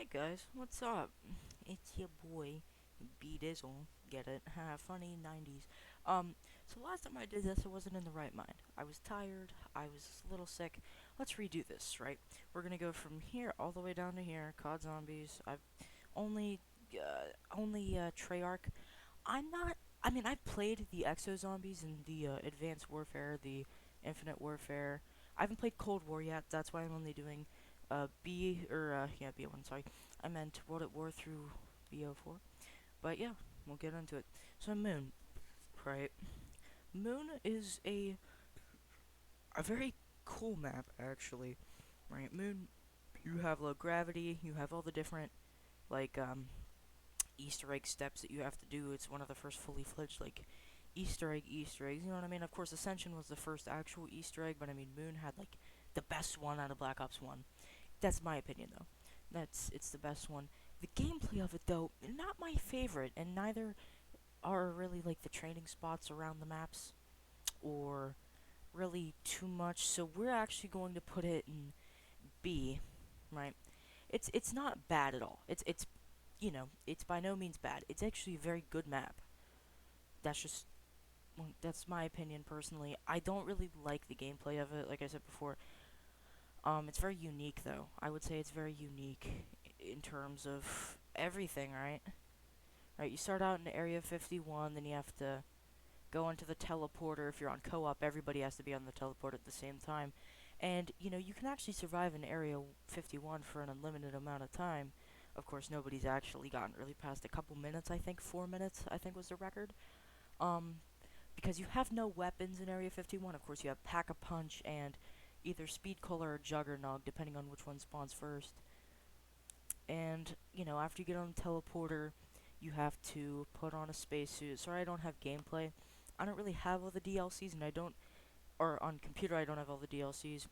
Hey guys, what's up? It's your boy, B Dizzle. Get it? Ha, funny 90s. So last time I did this, I wasn't in the right mind. I was tired, I was a little sick. Let's redo this, right? We're gonna go from here all the way down to here. CoD Zombies. I've only Treyarch. I'm not. I mean, I've played the Exo Zombies and the Advanced Warfare, the Infinite Warfare. I haven't played Cold War yet. That's why I'm only doing B1. Sorry, I meant World at War through BO4. But yeah, we'll get into it. So Moon, right? Moon is a very cool map actually, right? Moon, you have low gravity. You have all the different like Easter egg steps that you have to do. It's one of the first fully fledged like Easter eggs. You know what I mean? Of course, Ascension was the first actual Easter egg, but I mean Moon had like the best one out of Black Ops One. That's my opinion though. It's the best one. The gameplay of it though, not my favorite, and neither are really like the training spots around the maps or really too much. So we're actually going to put it in B, right? It's not bad at all. It's it's by no means bad. It's actually a very good map. That's just that's my opinion personally. I don't really like the gameplay of it, like I said before. It's very unique though. I would say it's very unique in terms of everything, right? Right, you start out in Area 51, then you have to go into the teleporter. If you're on co-op, everybody has to be on the teleporter at the same time. And, you can actually survive in Area 51 for an unlimited amount of time. Of course, nobody's actually gotten really past a couple minutes, I think 4 minutes, I think was the record. Um, because you have no weapons in Area 51. Of course, you have Pack-a-Punch and either Speed Cola or Juggernog, depending on which one spawns first. And, after you get on the teleporter, you have to put on a spacesuit. Sorry, I don't have gameplay. I don't really have all the DLCs, and I don't, or on computer, I don't have all the DLCs,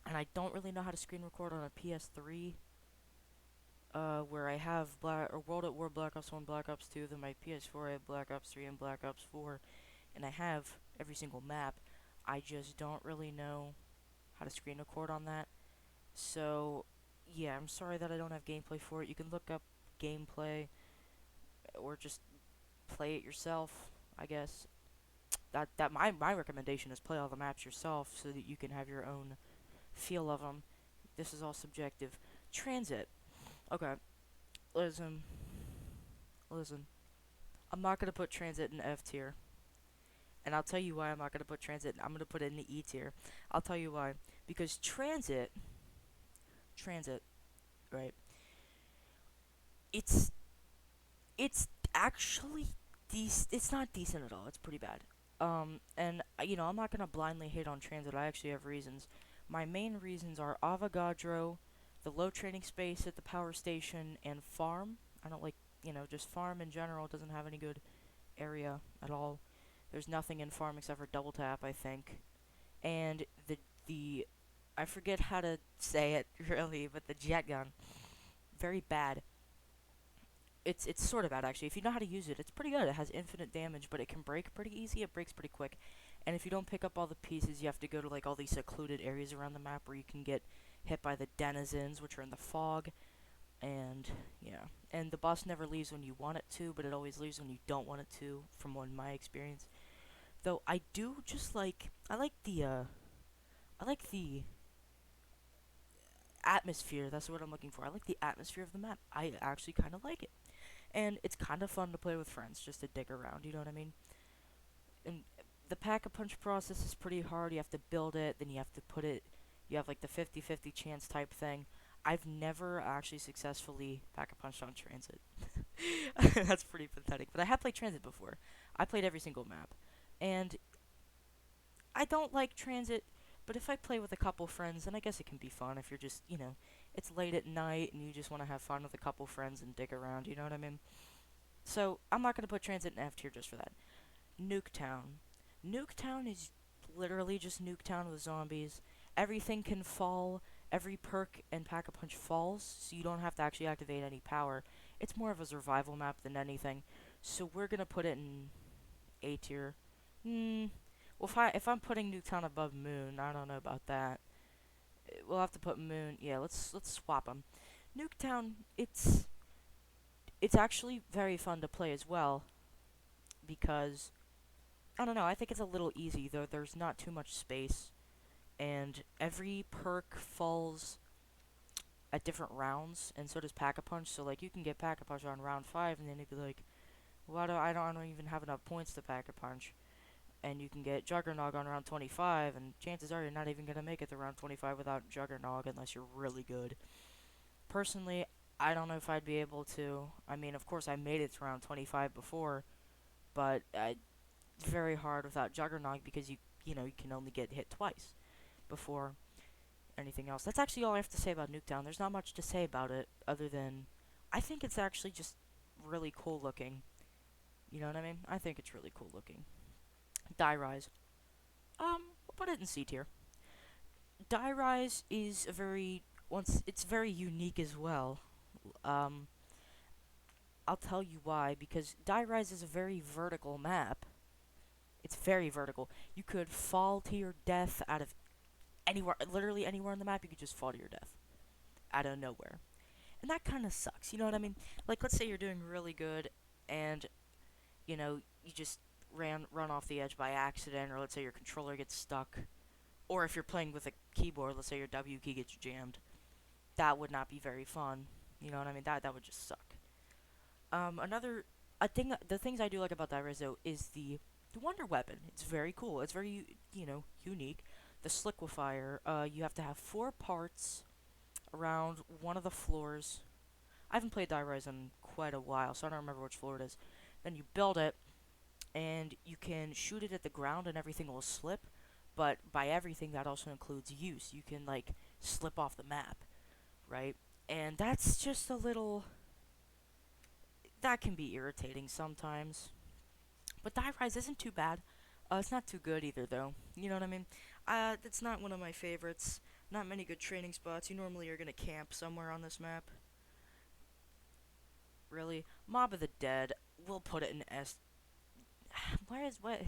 and I don't really know how to screen record on a PS3. Where I have World at War, Black Ops 1, Black Ops 2, then my PS4, I have Black Ops 3 and Black Ops 4, and I have every single map. I just don't really know how to screen record on that. So, yeah, I'm sorry that I don't have gameplay for it. You can look up gameplay or just play it yourself, I guess. My recommendation is play all the maps yourself so that you can have your own feel of them. This is all subjective. Transit. Okay, listen, listen. I'm not gonna put transit in F tier, and I'll tell you why I'm not gonna put transit. I'm gonna put it in the E tier. I'll tell you why. Because transit, right? It's it's actually it's not decent at all. It's pretty bad. And I'm not gonna blindly hate on transit. I actually have reasons. My main reasons are Avogadro, the low training space at the power station, and farm. I don't like just farm in general doesn't have any good area at all. There's nothing in farm except for double tap, I think. And the I forget how to say it really, but the jet gun, very bad. It's sort of bad actually. If you know how to use it, it's pretty good. It has infinite damage, but it can break pretty easy. It breaks pretty quick. And if you don't pick up all the pieces, you have to go to like all these secluded areas around the map where you can get hit by the denizens, which are in the fog. And yeah, and the boss never leaves when you want it to, but it always leaves when you don't want it to, from one my experience. Though I do just like I like the atmosphere. That's what I'm looking for. I like the atmosphere of the map. I actually kind of like it. And it's kind of fun to play with friends just to dig around, you know what I mean? And the pack-a-punch process is pretty hard. You have to build it, then you have to put it, you have like the 50-50 chance type thing. I've never actually successfully pack-a-punched on transit. That's pretty pathetic, but I have played transit before. I played every single map. And I don't like transit, but if I play with a couple friends, then I guess it can be fun if you're just, it's late at night and you just want to have fun with a couple friends and dig around, you know what I mean? So I'm not going to put transit in F tier just for that. Nuketown. Nuketown is literally just Nuketown with zombies. Everything can fall. Every perk and Pack-a-Punch falls, so you don't have to actually activate any power. It's more of a survival map than anything. So we're gonna put it in A tier. Hmm. Well, if I'm putting Nuketown above Moon, I don't know about that. We'll have to put Moon. Yeah, let's swap them. Nuketown, it's actually very fun to play as well because I don't know, I think it's a little easy though. There's not too much space and every perk falls at different rounds and so does Pack-a-Punch. So like you can get Pack-a-Punch on round 5 and then you'd be like, "Why do I don't even have enough points to Pack-a-Punch?" And you can get Juggernog on round 25 and chances are you're not even going to make it to round 25 without Juggernog unless you're really good. Personally, I don't know if I'd be able to. I mean, of course I made it to round 25 before, but it's very hard without Juggernog because you can only get hit twice before anything else. That's actually all I have to say about Nuketown. There's not much to say about it other than I think it's actually just really cool looking. You know what I mean? I think it's really cool looking. Die Rise. We'll put it in C tier. Die Rise is a very once it's very unique as well. Um, I'll tell you why because Die Rise is a very vertical map. It's very vertical. You could fall to your death out of anywhere, literally anywhere on the map. You could just fall to your death out of nowhere, and that kind of sucks. You know what I mean? Like, let's say you're doing really good, and you just run off the edge by accident, or let's say your controller gets stuck, or if you're playing with a keyboard, let's say your W key gets jammed. That would not be very fun. You know what I mean? That would just suck. Another a thing the things I do like about Rise though is the wonder weapon. It's very cool. It's very unique. The Sliquifier. You have to have 4 parts around one of the floors. I haven't played Rise in quite a while, so I don't remember which floor it is. Then you build it, and you can shoot it at the ground, and everything will slip. But by everything, that also includes use. You can like slip off the map, right? And that's just a little that can be irritating sometimes. But Die Rise isn't too bad. It's not too good either, though. You know what I mean? It's not one of my favorites. Not many good training spots. You normally are gonna camp somewhere on this map. Really, Mob of the Dead. We'll put it in S. Where is what?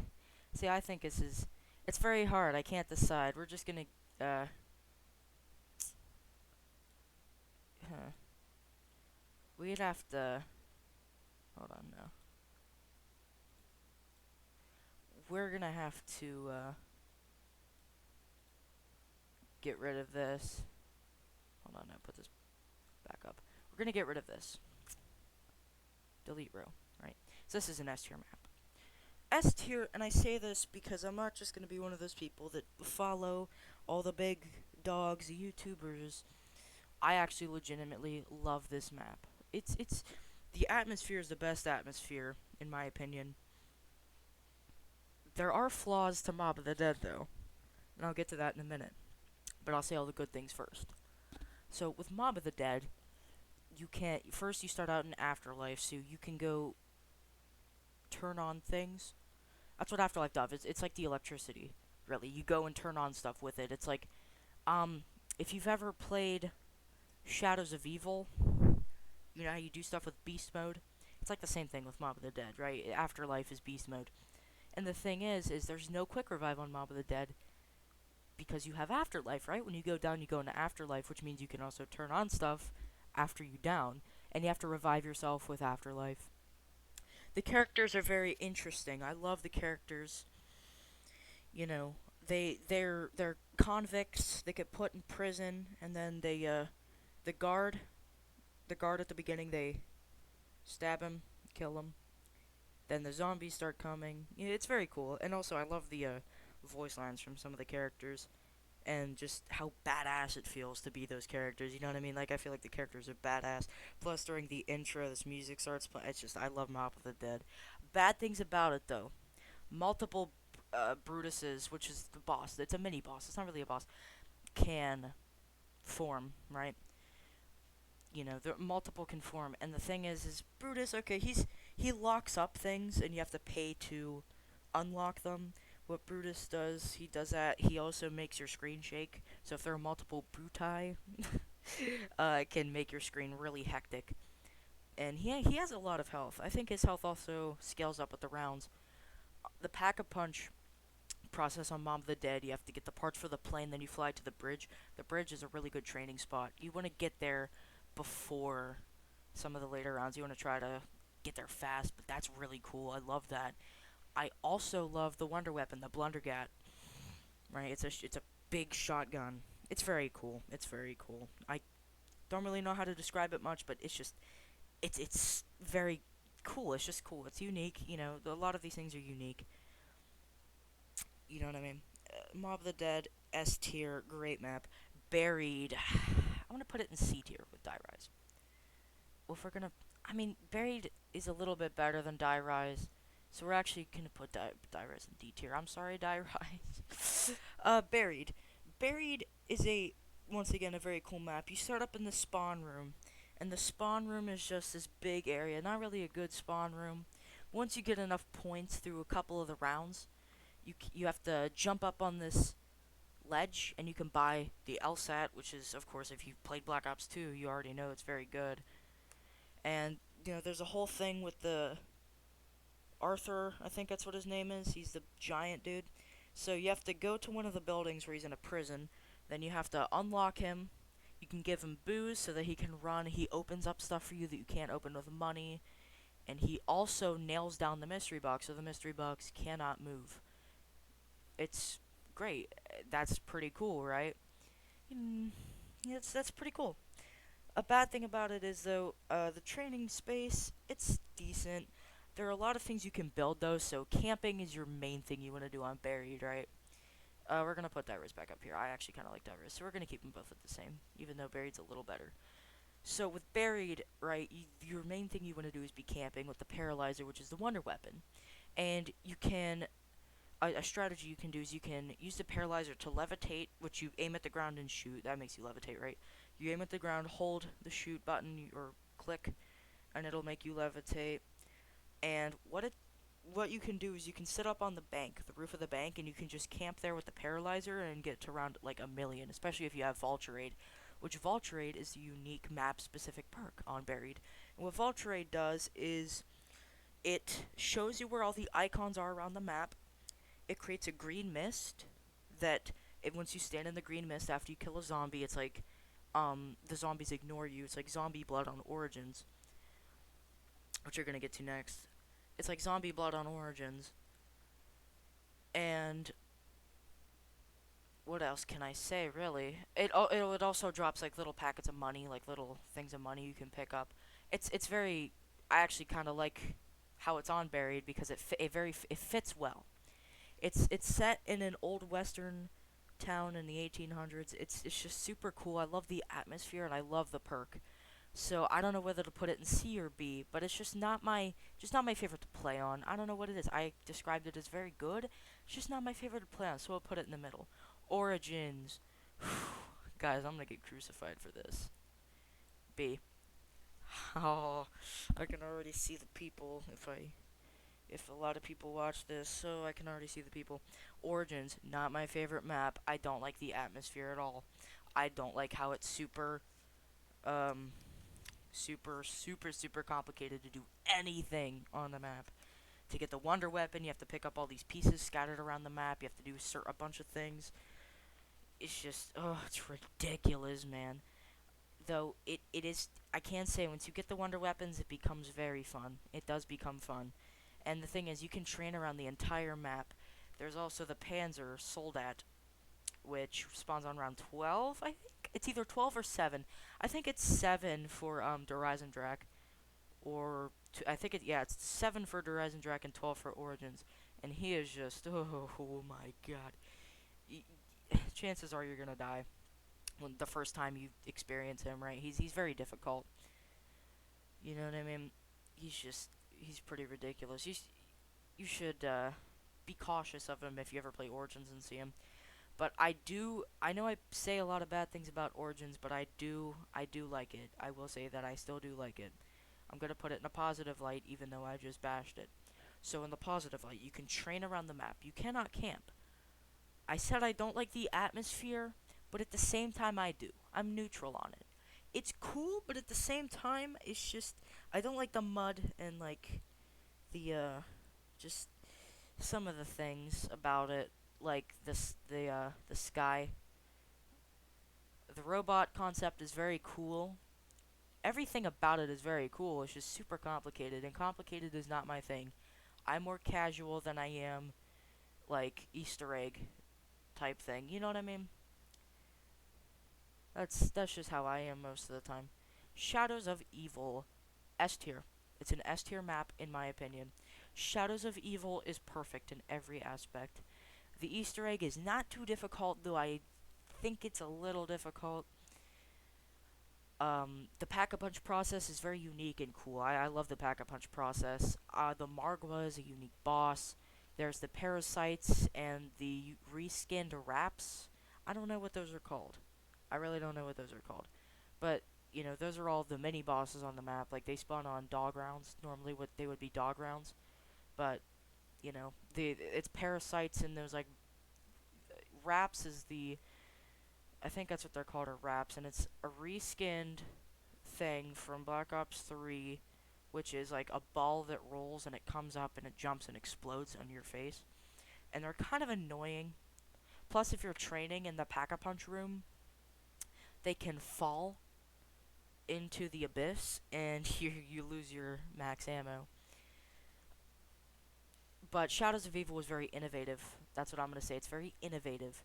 See, I think this is. It's very hard. I can't decide. We're just gonna. Huh. We'd have to. Hold on now. We're gonna have to get rid of this. Hold on, now put this back up. We're gonna get rid of this. Delete row, right? So this is an S tier map. S tier, and I say this because I'm not just gonna be one of those people that follow all the big dogs, the YouTubers. I actually legitimately love this map. It's the atmosphere is the best atmosphere in my opinion. There are flaws to Mob of the Dead though, and I'll get to that in a minute. But I'll say all the good things first. So with Mob of the Dead, you can't. First, you start out in Afterlife, so you can go turn on things. That's what Afterlife does. It's like the electricity, really. You go and turn on stuff with it. It's like, if you've ever played Shadows of Evil, you know how you do stuff with Beast Mode? It's like the same thing with Mob of the Dead, right? Afterlife is Beast Mode. And the thing is there's no quick revive on Mob of the Dead because you have Afterlife, right? When you go down, you go into Afterlife, which means you can also turn on stuff after you down, and you have to revive yourself with Afterlife. The characters are very interesting. I love the characters. You know, they're convicts. They get put in prison, and then the guard, the guard at the beginning, they stab him, kill him. Then the zombies start coming. Yeah, it's very cool, and also I love the voice lines from some of the characters and just how badass it feels to be those characters. You know what I mean? Like I feel like the characters are badass. Plus during the intro, this music starts playing. It's just I love Mob of the Dead. Bad things about it though. Multiple Brutuses, which is the boss. It's a mini boss. It's not really a boss. Can form, right? You know, there multiple can form, and the thing is Brutus. Okay, he locks up things, and you have to pay to unlock them. What Brutus does, he does that. He also makes your screen shake. So if there are multiple Bruti, it can make your screen really hectic. And he has a lot of health. I think his health also scales up with the rounds. The Pack-a-Punch process on Mob of the Dead, you have to get the parts for the plane, then you fly to the bridge. The bridge is a really good training spot. You want to get there before some of the later rounds. You want to try to get there fast, but that's really cool. I love that. I also love the wonder weapon, the Blundergat. Right? It's a big shotgun. It's very cool. It's very cool. I don't really know how to describe it much, but it's very cool. It's just cool. It's unique. A lot of these things are unique. You know what I mean? Mob of the Dead, S tier, great map. Buried, I'm gonna put it in C tier with Die Rise. Well, if we're gonna, Buried is a little bit better than Die Rise, so we're actually gonna put Die Rise in D tier. I'm sorry, Die Rise. Buried. Buried is once again, a very cool map. You start up in the spawn room, and the spawn room is just this big area. Not really a good spawn room. Once you get enough points through a couple of the rounds, you have to jump up on this ledge, and you can buy the LSAT, which is, of course, if you've played Black Ops 2, you already know it's very good. And, there's a whole thing with the Arthur, I think that's what his name is. He's the giant dude. So you have to go to one of the buildings where he's in a prison. Then you have to unlock him. You can give him booze so that he can run. He opens up stuff for you that you can't open with money. And he also nails down the mystery box, so the mystery box cannot move. It's great. That's pretty cool, right? That's pretty cool. A bad thing about it is, though, the training space, it's decent. There are a lot of things you can build, though, so camping is your main thing you want to do on Buried, right? We're going to put Divers back up here. I actually kind of like Divers, so we're going to keep them both at the same, even though Buried's a little better. So with Buried, right, your main thing you want to do is be camping with the Paralyzer, which is the Wonder Weapon. And you can a strategy you can do is you can use the Paralyzer to levitate, which you aim at the ground and shoot. That makes you levitate, right? You aim at the ground, hold the shoot button or click, and it'll make you levitate. And what you can do is you can sit up on the bank, the roof of the bank, and you can just camp there with the Paralyzer and get to around like a million, especially if you have Vulture, which Vulture is the unique map-specific perk on Buried. And what Vulture does is it shows you where all the icons are around the map. It creates a green mist that once you stand in the green mist after you kill a zombie, it's like the zombies ignore you. It's like zombie blood on Origins, which you're gonna get to next. It's like zombie blood on Origins. And what else can I say, really? It also drops like little packets of money, like little things of money you can pick up. It's very, I actually kind of like how it's on Buried because it fits well. It's set in an old western town in the 1800s. It's just super cool. I love the atmosphere and I love the perk. So I don't know whether to put it in C or B, but it's just not my favorite to play on. I don't know what it is. I described it as very good. It's just not my favorite to play on, so I'll put it in the middle. Origins. Guys, I'm gonna get crucified for this. B. Oh, I can already see the people if a lot of people watch this, so I can already see the people. Origins, not my favorite map. I don't like the atmosphere at all. I don't like how it's super complicated to do anything on the map. To get the Wonder Weapon, you have to pick up all these pieces scattered around the map. You have to do a bunch of things. It's just, it's ridiculous, man. Though, it is, I can say, once you get the Wonder Weapons, it becomes very fun. It does become fun. And the thing is, you can train around the entire map. There's also the Panzer Soldat, which spawns on round 12, I think? It's either 12 or 7. I think it's 7 for Der Eisendrache, or I think it's 7 for Der Eisendrache and 12 for Origins. And he is just, oh my god. Chances are you're gonna die when the first time you experience him, right? He's very difficult. You know what I mean? He's pretty ridiculous. You should be cautious of him if you ever play Origins and see him. But I know I say a lot of bad things about Origins, but I do like it. I will say that I still do like it. I'm gonna put it in a positive light, even though I just bashed it. So in the positive light, you can train around the map. You cannot camp. I said I don't like the atmosphere, but at the same time I do. I'm neutral on it. It's cool, but at the same time, it's just, I don't like the mud and like the just some of the things about it, like the sky. The robot concept is very cool, everything about it is very cool. It's just super complicated, and complicated is not my thing. I'm more casual than I am like Easter egg type thing. You know what I mean? That's just how I am most of the time. Shadows of Evil, S tier. It's an S tier map in my opinion. Shadows of Evil is perfect in every aspect. The Easter egg is not too difficult, though I think it's a little difficult. The pack-a-punch process is very unique and cool. I love the pack-a-punch process. The Margwa is a unique boss. There's the parasites and the reskinned wraps. I don't know what those are called. I really don't know what those are called. But, you know, those are all the mini bosses on the map. Like, they spawn on dog rounds. Normally, what they would be dog rounds. But, you know, it's parasites and those, like, wraps is the... I think that's what they're called, are wraps. And it's a reskinned thing from Black Ops 3, which is like a ball that rolls and it comes up and it jumps and explodes on your face. And they're kind of annoying. Plus, if you're training in the Pack-a-Punch room, they can fall into the abyss and you lose your max ammo. But Shadows of Evil was very innovative. That's what I'm going to say. It's very innovative.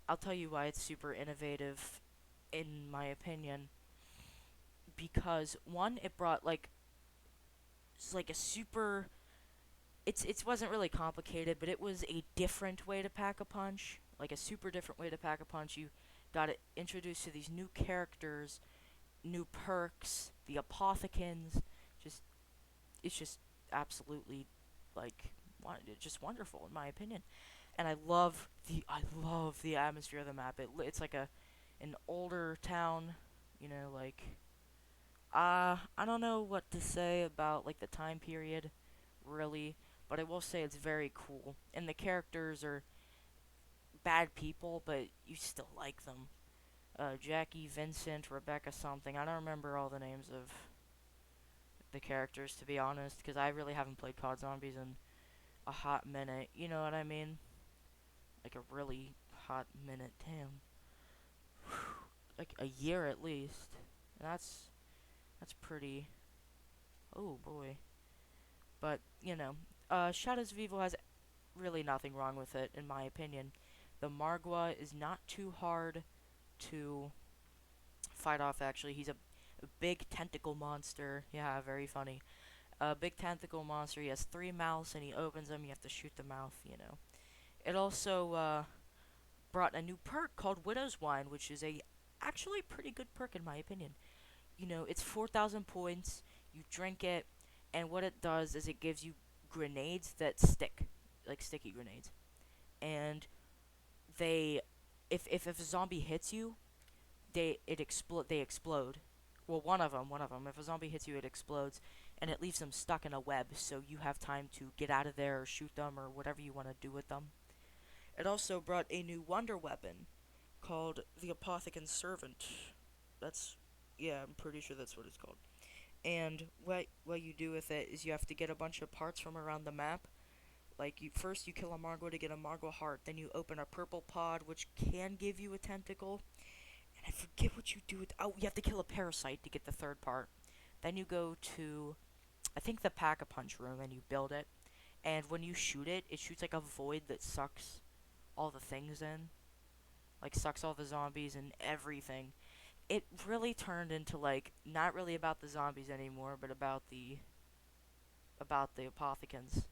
I'll tell you why it's super innovative, in my opinion. Because, one, it brought, like, it's like a super... it wasn't really complicated, but it was a different way to pack a punch. Like, a super different way to pack a punch. You got it introduced to these new characters, new perks, the apothecans. Just, it's just absolutely, like, just wonderful, in my opinion. And I love the atmosphere of the map. It's like an older town, you know, like I don't know what to say about like the time period, really, but I will say it's very cool. And the characters are bad people, but you still like them. Jackie, Vincent, Rebecca, something. I don't remember all the names of the characters to be honest, because I really haven't played CoD Zombies in a hot minute. You know what I mean? Like a really hot minute. Damn. Like a year at least. And that's pretty. Oh boy. But you know, Shadows of Evil has really nothing wrong with it, in my opinion. The Margwa is not too hard to fight off. Actually, he's a big tentacle monster. Yeah, very funny. A big tentacle monster. He has 3 mouths, and he opens them. You have to shoot the mouth. You know. It also brought a new perk called Widow's Wine, which is a actually pretty good perk in my opinion. You know, it's 4,000 points. You drink it, and what it does is it gives you grenades that stick, like sticky grenades. And they, if a zombie hits you, they explode. Well, one of them. If a zombie hits you, it explodes, and it leaves them stuck in a web. So you have time to get out of there or shoot them or whatever you want to do with them. It also brought a new wonder weapon called the Apothecan's Servant. That's, yeah, I'm pretty sure that's what it's called. And what you do with it is you have to get a bunch of parts from around the map. Like you kill a Margwa to get a Margwa heart, then you open a purple pod which can give you a tentacle. And I forget what you do with, oh, you have to kill a parasite to get the third part. Then you go to, I think, the Pack-a-Punch room and you build it. And when you shoot it, it shoots like a void that sucks all the things in. Like sucks all the zombies and everything. It really turned into like not really about the zombies anymore, but about the apothecans.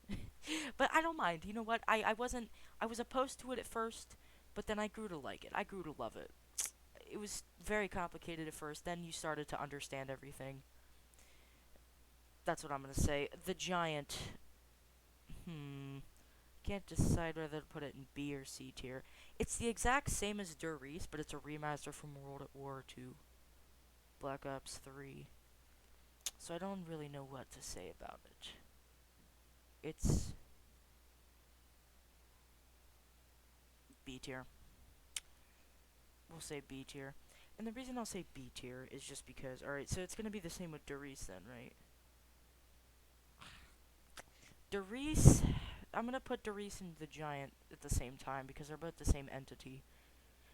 But I don't mind. You know what? I was opposed to it at first, but then I grew to like it. I grew to love it. It was very complicated at first, then you started to understand everything. That's what I'm gonna say. The giant. Can't decide whether to put it in B or C tier. It's the exact same as Der Riese, but it's a remaster from World at War 2. Black Ops 3. So I don't really know what to say about it. It's B tier. We'll say B tier. And the reason I'll say B tier is just because, alright, so it's gonna be the same with Der Riese then, right? Der Riese, I'm gonna put Der Riese and the Giant at the same time because they're both the same entity.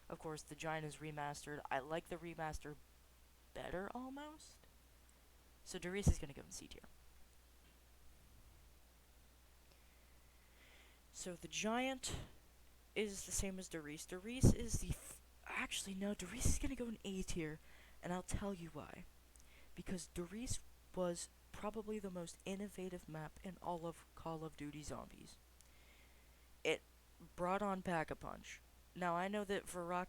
Of course, the Giant is remastered. I like the remaster better almost. So Doris is gonna go in C tier. So the giant is the same as Doris. Doris is the actually no, Doris is gonna go in A tier, and I'll tell you why. Because Doris was probably the most innovative map in all of Call of Duty Zombies. It brought on Pack-a-Punch. Now I know that Varrock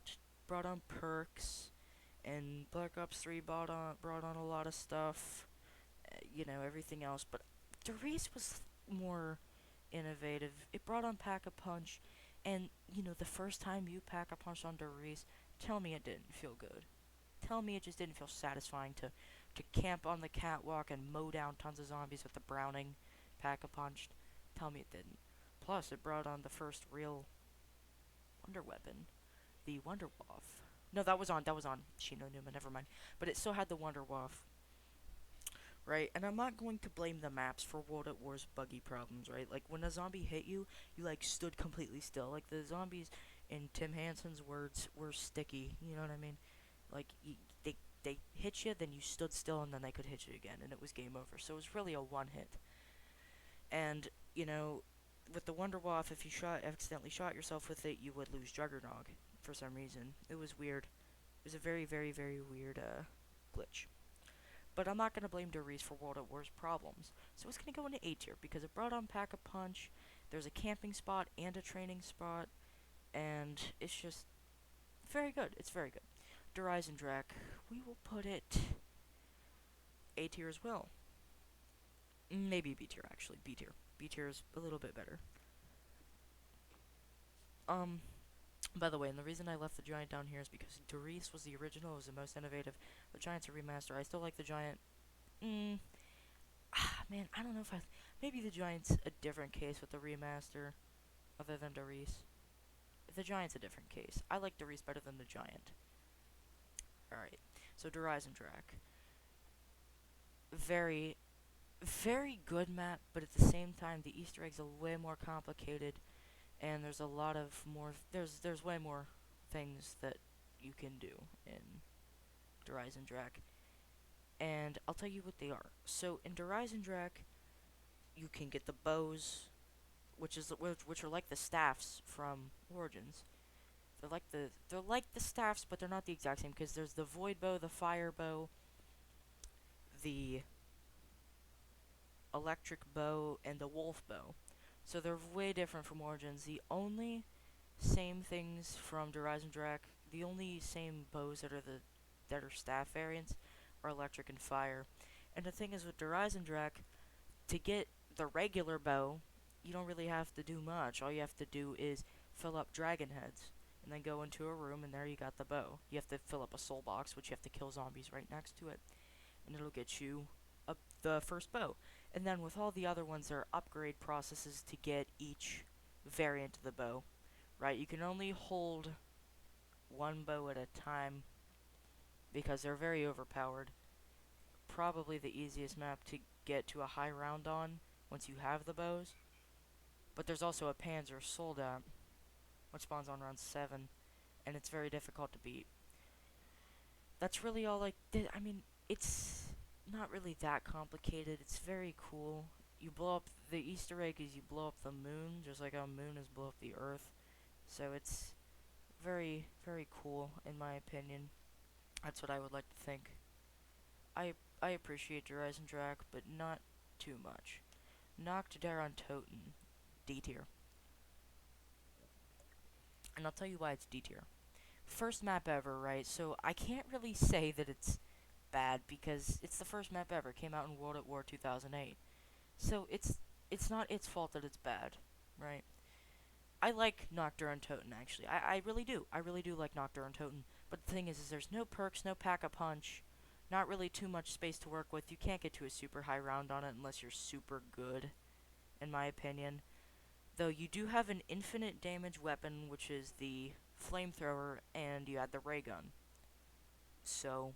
brought on perks, and Black Ops 3 brought on a lot of stuff, everything else. But Doris was more innovative. It brought on Pack-a-Punch, and the first time you Pack-a-Punch on Doris, tell me it didn't feel good. Tell me it just didn't feel satisfying to camp on the catwalk and mow down tons of zombies with the Browning Pack-a-Punched. Tell me it didn't. Plus, it brought on the first real wonder weapon, the Wonder Waff. No, that was on Shino Numa, never mind. But it still had the Wonder Waff, right? And I'm not going to blame the maps for World at War's buggy problems, right? Like, when a zombie hit you, like, stood completely still. Like, the zombies, in Tim Hansen's words, were sticky, you know what I mean? Like, they hit you, then you stood still, and then they could hit you again, and it was game over. So it was really a one hit. And, with the Wonder Waff, if you accidentally shot yourself with it, you would lose Juggernog for some reason. It was weird. It was a very, very, very weird glitch. But I'm not going to blame Doris for World at War's problems. So it's going to go into A tier because it brought on Pack-a-Punch. There's a camping spot and a training spot. And it's just very good. It's very good. Eisendrache, we will put it A tier as well. Maybe B tier, actually. B tier. B tier is a little bit better. By the way, and the reason I left the Giant down here is because Doris was the original, it was the most innovative. The Giant's a remaster. I still like the Giant. Man, I don't know if maybe the Giant's a different case with the remaster, other than Doris. The Giant's a different case. I like Doris better than the Giant. Alright, so Eisendrache. Very, very good map, but at the same time, the Easter eggs are way more complicated, and there's a lot of more. There's way more things that you can do in Eisendrache, and I'll tell you what they are. So in Eisendrache, you can get the bows, which are like the staffs from Origins. They're like the staffs, but they're not the exact same because there's the void bow, the fire bow, the electric bow, and the wolf bow. So they're way different from Origins. The only same things from Eisendrache, the only same bows that are staff variants are electric and fire. And the thing is with Eisendrache, to get the regular bow, you don't really have to do much. All you have to do is fill up dragon heads, and then go into a room, and there you got the bow. You have to fill up a soul box, which you have to kill zombies right next to it, and it'll get you the first bow. And then with all the other ones, there are upgrade processes to get each variant of the bow, right? You can only hold one bow at a time because they're very overpowered. Probably the easiest map to get to a high round on once you have the bows. But there's also a Panzer Soldat, which spawns on round 7, and it's very difficult to beat. That's really all I did. I mean, it's not really that complicated. It's very cool. You blow up the Easter egg is you blow up the moon, just like how moon is blow up the Earth. So it's very, very cool in my opinion. That's what I would like to think. I appreciate your Eisendrache, but not too much. Nuketown Toten, D tier. And I'll tell you why it's D tier. First map ever, right? So I can't really say that it's bad because it's the first map ever. It came out in World at War 2008. So it's not its fault that it's bad, right? I like Nuketown Toten actually. I really do. I really do like Nuketown Toten. But the thing is there's no perks, no Pack-a-Punch, not really too much space to work with. You can't get to a super high round on it unless you're super good, in my opinion. Though you do have an infinite damage weapon, which is the flamethrower, and you add the ray gun. So,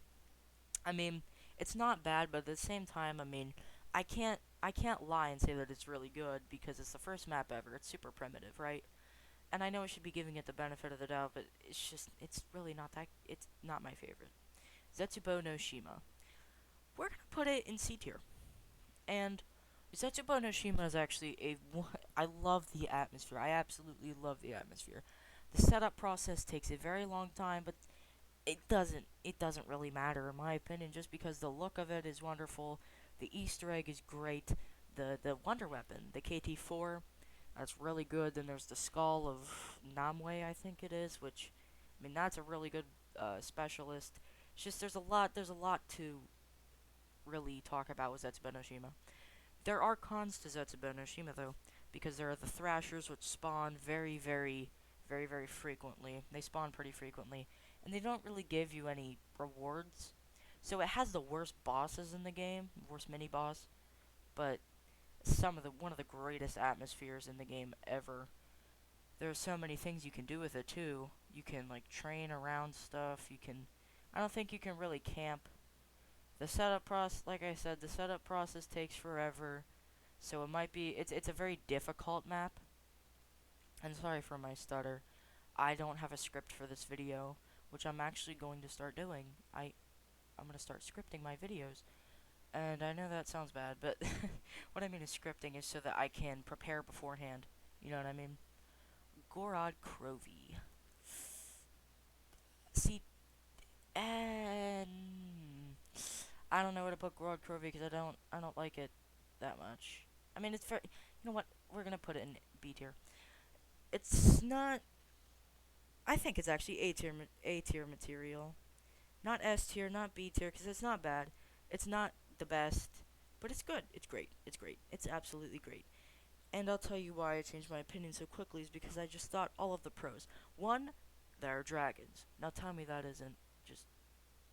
I mean, it's not bad, but at the same time, I mean, I can't lie and say that it's really good because it's the first map ever. It's super primitive, right? And I know I should be giving it the benefit of the doubt, but it's really not that. It's not my favorite. Zetsubo no Shima. we're gonna put it in C tier. And Zetsubo no Shima is actually I love the atmosphere. I absolutely love the atmosphere. The setup process takes a very long time, but it doesn't really matter in my opinion, just because the look of it is wonderful. The Easter egg is great. The wonder weapon, the KT4, that's really good. Then there's the skull of Namwe, I think it is, which, I mean, that's a really good specialist. It's just there's a lot to really talk about with Zetsubo no Shima. There are cons to Zetsubo no Shima though, because there are the Thrashers, which spawn very frequently. They spawn pretty frequently, and they don't really give you any rewards. So it has the worst bosses in the game, worst mini boss, but one of the greatest atmospheres in the game ever. There are so many things you can do with it too. You can like train around stuff. I don't think you can really camp. The setup process, like I said, the setup process takes forever. So it's a very difficult map. And sorry for my stutter. I don't have a script for this video, which I'm actually going to start doing. I'm going to start scripting my videos. And I know that sounds bad, but what I mean is scripting is so that I can prepare beforehand. You know what I mean? Gorod Krovi. See, and I don't know where to put Gorod Krovi because I don't like it that much. I mean, it's very. You know what? We're gonna put it in B tier. It's not. I think it's actually A tier material, not S tier, not B tier, because it's not bad. It's not the best, but it's good. It's great. It's great. It's absolutely great. And I'll tell you why I changed my opinion so quickly is because I just thought all of the pros. One, there are dragons. Now tell me that isn't just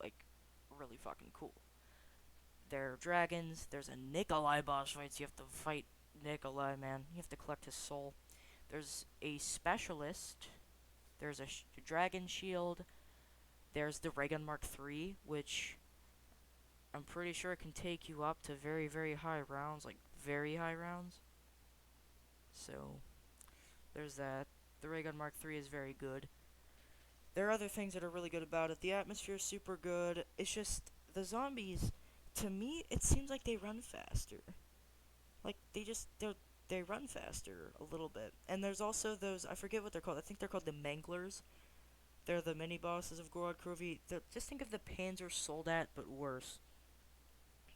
like really fucking cool. There are dragons. There's a Nikolai boss fight, so you have to fight Nikolai, man. You have to collect his soul. There's a specialist. There's a dragon shield. There's the Raygun Mark III, which I'm pretty sure can take you up to very high rounds, like very high rounds. So there's that. The Raygun Mark III is very good. There are other things that are really good about it. The atmosphere is super good. It's just the zombies. To me, it seems like they run faster. Like they run faster a little bit. And there's also those, I forget what they're called. I think they're called the Manglers. They're the mini bosses of Gorod Krovi. Just think of the Panzer Soldat, but worse.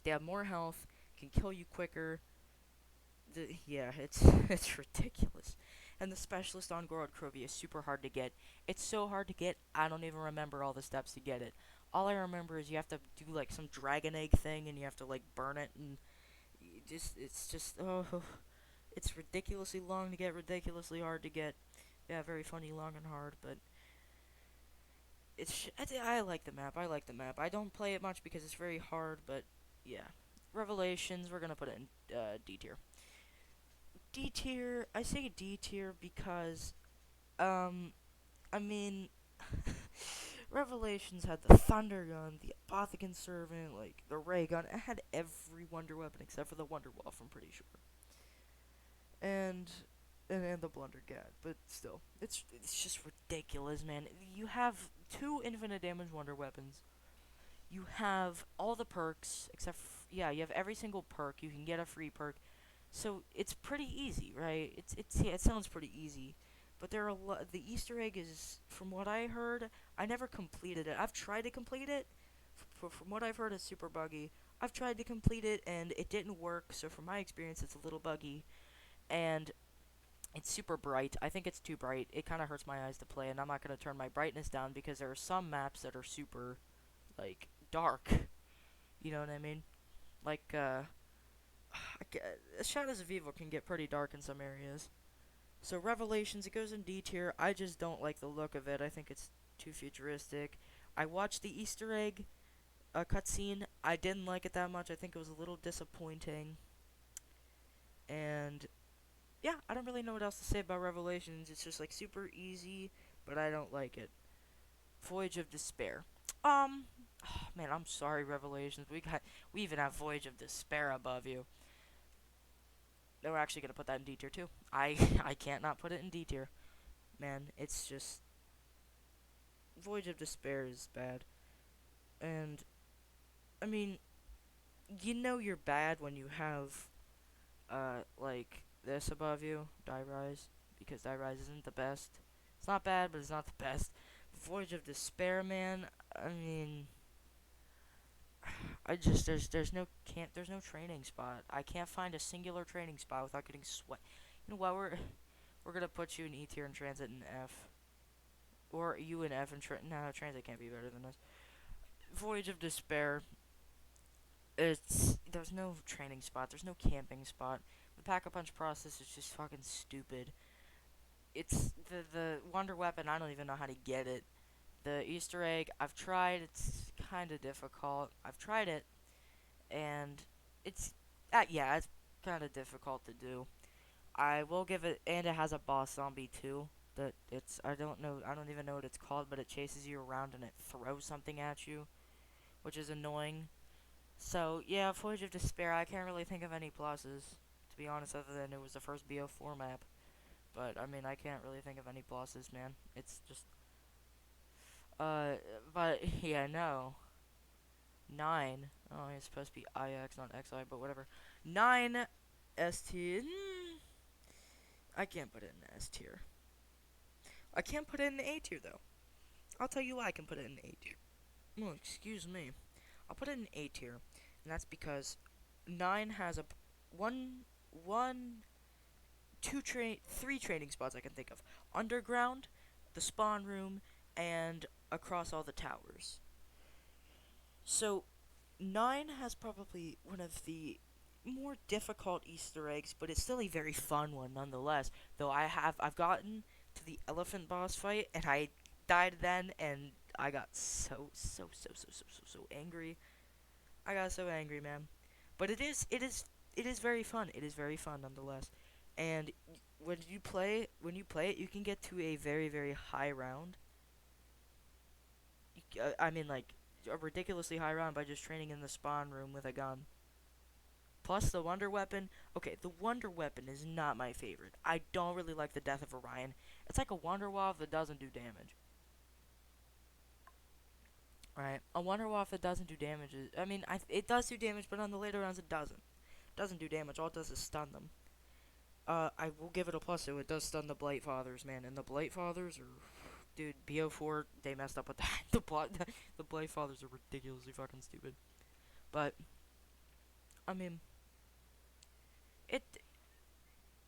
They have more health, can kill you quicker. Yeah, it's it's ridiculous. And the specialist on Gorod Krovi is super hard to get. It's so hard to get, I don't even remember all the steps to get it. All I remember is you have to do like some dragon egg thing, and you have to like burn it, and it's just it's ridiculously long to get, ridiculously hard to get. Yeah, very funny, long and hard, but I like the map. I like the map. I don't play it much because it's very hard, but yeah. Revelations, we're gonna put it in D tier. D tier. I say D tier because, I mean, Revelations had the Thunder Gun, the Apothecon Servant, like the Ray Gun. It had every Wonder Weapon except for the Wonder Wolf, I'm pretty sure. And and the Blundergat, but still, it's just ridiculous, man. You have two infinite damage Wonder Weapons. You have all the perks except yeah, you have every single perk. You can get a free perk. So it's pretty easy, right? Yeah, it sounds pretty easy, but there are the Easter egg is, from what I heard, I never completed it. I've tried to complete it. From what I've heard, it's super buggy. I've tried to complete it and it didn't work. So from my experience, it's a little buggy, and it's super bright. I think it's too bright. It kind of hurts my eyes to play, and I'm not gonna turn my brightness down because there are some maps that are super like dark. You know what I mean? Like Shadows of Evil can get pretty dark in some areas. So Revelations, it goes in D tier. I just don't like the look of it. I think it's too futuristic. I watched the Easter egg cutscene. I didn't like it that much. I think it was a little disappointing. And yeah, I don't really know what else to say about Revelations. It's just like super easy, but I don't like it. Voyage of Despair. Oh, man, I'm sorry, Revelations. We even have Voyage of Despair above you. No, we're actually gonna put that in D tier too. I I can't not put it in D tier. Man, it's just Voyage of Despair is bad. And I mean, you know you're bad when you have like this above you, die rise, because die rise isn't the best. It's not bad, but it's not the best. Voyage of Despair, man. I mean, I just there's no training spot. I can't find a singular training spot without getting sweat. You know what? We're gonna put you in E tier and transit in F, or you in F and no, transit can't be better than us. Voyage of Despair. There's no training spot. There's no camping spot. The pack-a-punch process is just fucking stupid. It's the wonder weapon. I don't even know how to get it. The Easter egg. I've tried. It's kind of difficult. I've tried it, and it's yeah, it's kind of difficult to do. I will give it, and it has a boss zombie too. That it's I don't know. I don't even know what it's called, but it chases you around and it throws something at you, which is annoying. So, yeah, Voyage of Despair, I can't really think of any pluses, to be honest, other than it was the first BO4 map. But, I mean, I can't really think of any pluses, man. It's just, uh, but, yeah, no. 9. Oh, it's supposed to be IX, not XI, but whatever. 9 S tier. I can't put it in S tier. I can't put it in A tier, though. I'll tell you why I can put it in A tier. Oh, excuse me. I'll put it in A tier, and that's because 9 has a one one three training spots I can think of: underground, the spawn room, and across all the towers. So 9 has probably one of the more difficult Easter eggs, but it's still a very fun one nonetheless. Though I've gotten to the elephant boss fight and I died then, and I got so angry. I got so angry, man. But it is very fun. It is very fun nonetheless. And when you play it, you can get to a very high round. I mean, like a ridiculously high round by just training in the spawn room with a gun. Plus the wonder weapon. Okay, the wonder weapon is not my favorite. I don't really like the death of Orion. It's like a wonder waff that doesn't do damage. Right, a wonder waff that doesn't do damage. I mean, it does do damage, but on the later rounds it doesn't. Doesn't do damage. All it does is stun them. I will give it a plus. So it does stun the Blight Fathers, man, and the Blight Fathers are, dude, BO4 they messed up with that. The Blight Fathers are ridiculously fucking stupid. But I mean, it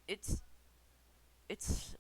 it's it's